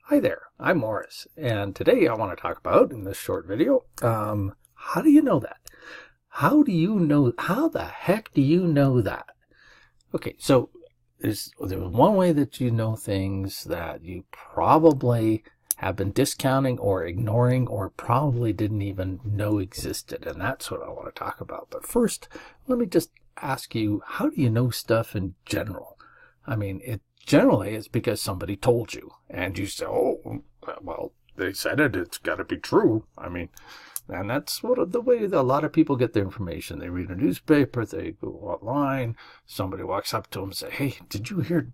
Hi there, I'm Morris, and today I want to talk about, in this short video, how do you know that? How the heck do you know that? Okay, so there's one way that you know things that you probably have been discounting or ignoring or probably didn't even know existed, and that's what I want to talk about. But first, let me just ask you, how do you know stuff in general? I mean, generally, it's because somebody told you, and you say, oh, well, they said it, it's got to be true. I mean, and that's the way that a lot of people get their information. They read a newspaper, they go online, somebody walks up to them and say, hey, did you hear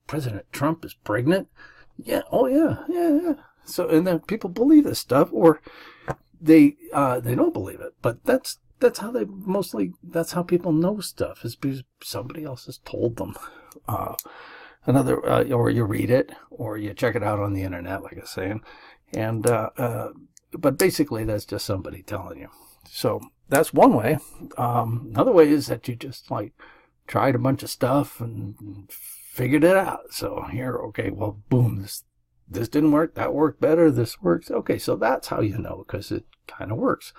President Trump is pregnant? Yeah, oh yeah. So, and then people believe this stuff, or they don't believe it, but that's how that's how people know stuff, is because somebody else has told them. Or you read it, or you check it out on the internet, like I was saying, and but basically that's just somebody telling you. So that's one way. Another way is that you just tried a bunch of stuff and figured it out. So here, okay, well, boom, this didn't work, that worked better, this works. Okay, so that's how you know, because it kind of works.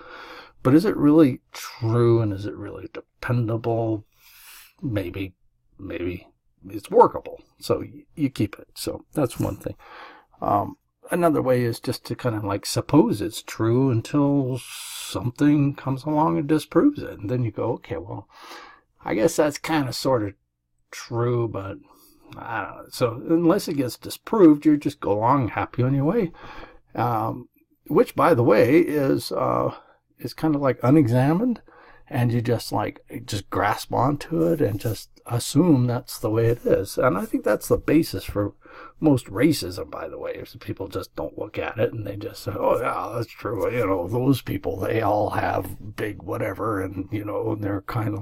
But is it really true, and is it really dependable? Maybe. It's workable, so you keep it. So that's one thing. Another way is just to kind of suppose it's true until something comes along and disproves it, and then you go, okay, well, I guess that's kind of sort of true, but I don't know. So unless it gets disproved, you just go along happy on your way, which, by the way, is kind of like unexamined. And you just grasp onto it and just assume that's the way it is. And I think that's the basis for most racism, by the way, is people just don't look at it and they just say, oh yeah, that's true. You know, those people, they all have big whatever, and they're kind of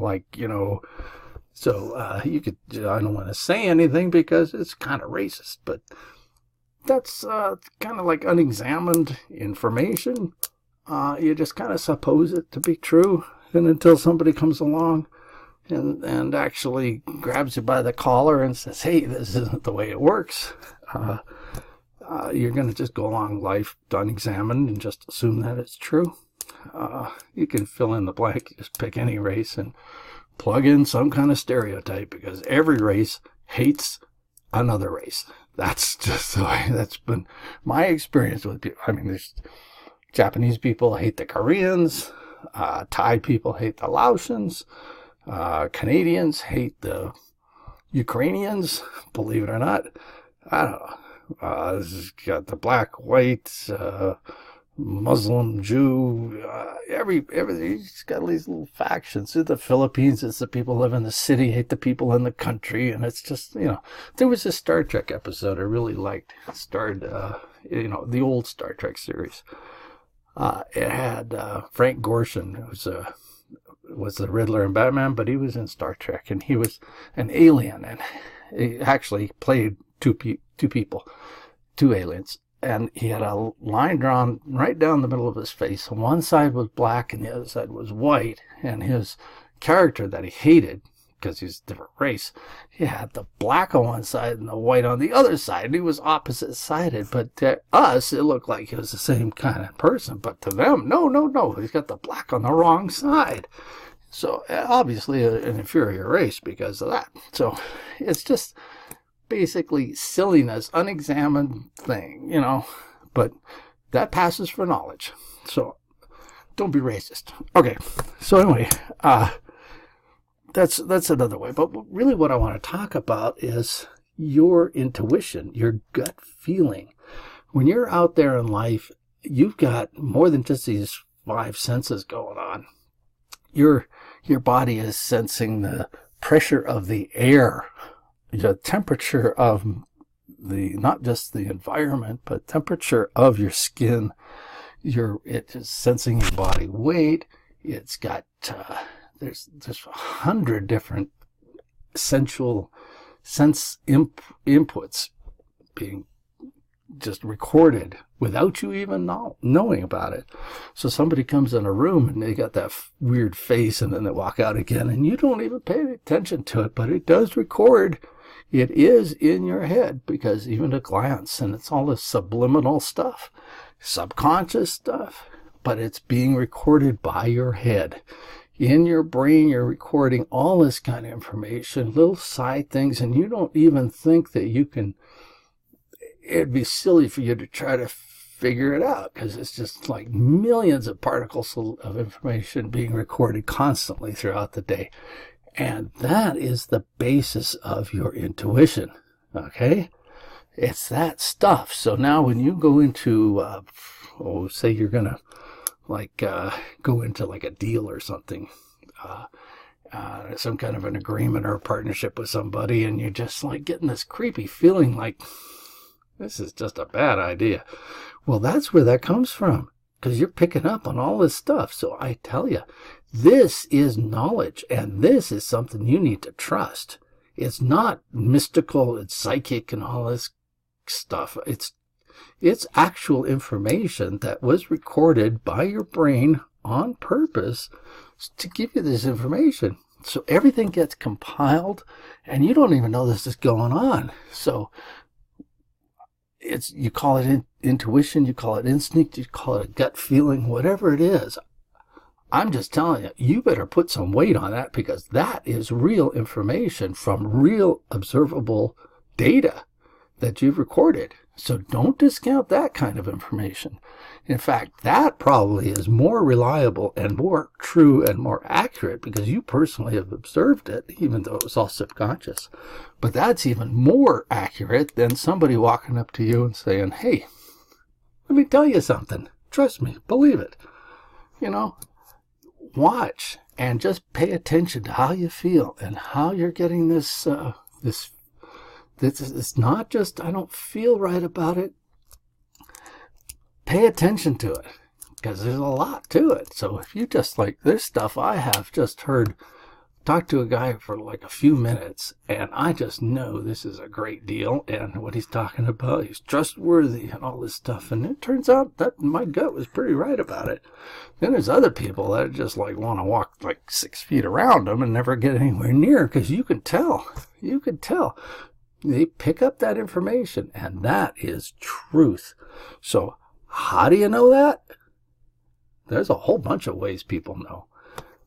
so you could, I don't want to say anything because it's kind of racist, but that's kind of like unexamined information. You just kind of suppose it to be true. And until somebody comes along and actually grabs you by the collar and says, hey, this isn't the way it works, you're going to just go along life unexamined and just assume that it's true. You can fill in the blank. You just pick any race and plug in some kind of stereotype, because every race hates another race. That's just the way that's been my experience with people. I mean, there's Japanese people hate the Koreans. Thai people hate the Laotians. Canadians hate the Ukrainians, believe it or not. I don't know. This has got the black, white, Muslim, Jew, everything. It's got these little factions. In the Philippines, it's the people who live in the city hate the people in the country, and it's just, there was a Star Trek episode I really liked. It starred, the old Star Trek series. It had Frank Gorshin, who was the Riddler in Batman, but he was in Star Trek, and he was an alien, and he actually played two aliens, and he had a line drawn right down the middle of his face. One side was black, and the other side was white, and his character that he hated, because he's a different race, he had the black on one side and the white on the other side, and he was opposite-sided. But to us, it looked like he was the same kind of person, but to them, no, he's got the black on the wrong side. So obviously an inferior race because of that. So it's just basically silliness, unexamined thing, but that passes for knowledge. So don't be racist. Okay, so anyway, That's another way. But really what I want to talk about is your intuition, your gut feeling. When you're out there in life, you've got more than just these 5 senses going on. Your body is sensing the pressure of the air, the temperature of not just the environment, but temperature of your skin. It is sensing your body weight. It's got there's 100 different sensual sense inputs being just recorded without you even knowing about it. So somebody comes in a room and they got that weird face, and then they walk out again, and you don't even pay attention to it, but it does record It is in your head, because even a glance, and it's all this subliminal stuff, subconscious stuff, but it's being recorded by your head. In your brain, you're recording all this kind of information, little side things, and you don't even think that you can. It'd be silly for you to try to figure it out, because it's just like millions of particles of information being recorded constantly throughout the day. And that is the basis of your intuition, okay? It's that stuff. So now when you go into, say you're going to go into like a deal or something, some kind of an agreement or a partnership with somebody, and you're just like getting this creepy feeling like this is just a bad idea. Well, that's where that comes from, because you're picking up on all this stuff. So I tell you, this is knowledge, and this is something you need to trust. It's not mystical, it's psychic and all this stuff. It's actual information that was recorded by your brain on purpose to give you this information. So everything gets compiled, and you don't even know this is going on. So you call it intuition, you call it instinct, you call it a gut feeling, whatever it is. I'm just telling you, you better put some weight on that, because that is real information from real observable data that you've recorded. So don't discount that kind of information. In fact, that probably is more reliable and more true and more accurate, because you personally have observed it, even though it was all subconscious. But that's even more accurate than somebody walking up to you and saying, hey, let me tell you something. Trust me, believe it. You know, watch and just pay attention to how you feel and how you're getting this. It's not just, I don't feel right about it. Pay attention to it, because there's a lot to it. So if you just like this stuff, I have just talked to a guy for like a few minutes, and I just know this is a great deal, and what he's talking about, he's trustworthy and all this stuff. And it turns out that my gut was pretty right about it. Then there's other people that just like want to walk like 6 feet around them and never get anywhere near, because you can tell. They pick up that information, and that is truth. So how do you know that? There's a whole bunch of ways people know.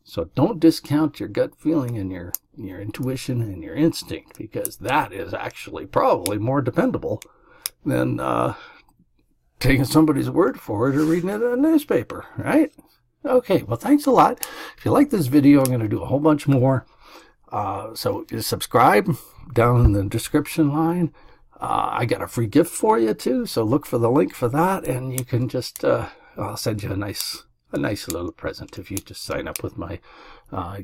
So don't discount your gut feeling and your intuition and your instinct, because that is actually probably more dependable than taking somebody's word for it or reading it in a newspaper, right? Okay, well, thanks a lot. If you like this video, I'm going to do a whole bunch more. So subscribe down in the description line. I got a free gift for you too, so look for the link for that, and you can just I'll send you a nice little present if you just sign up with my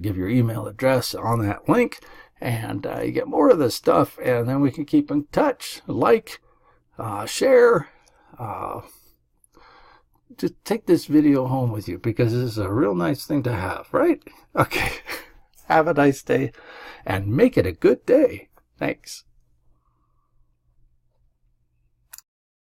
give your email address on that link, and you get more of this stuff, and then we can keep in touch. Like, share, just take this video home with you, because this is a real nice thing to have, right? Okay. Have a nice day, and make it a good day. Thanks.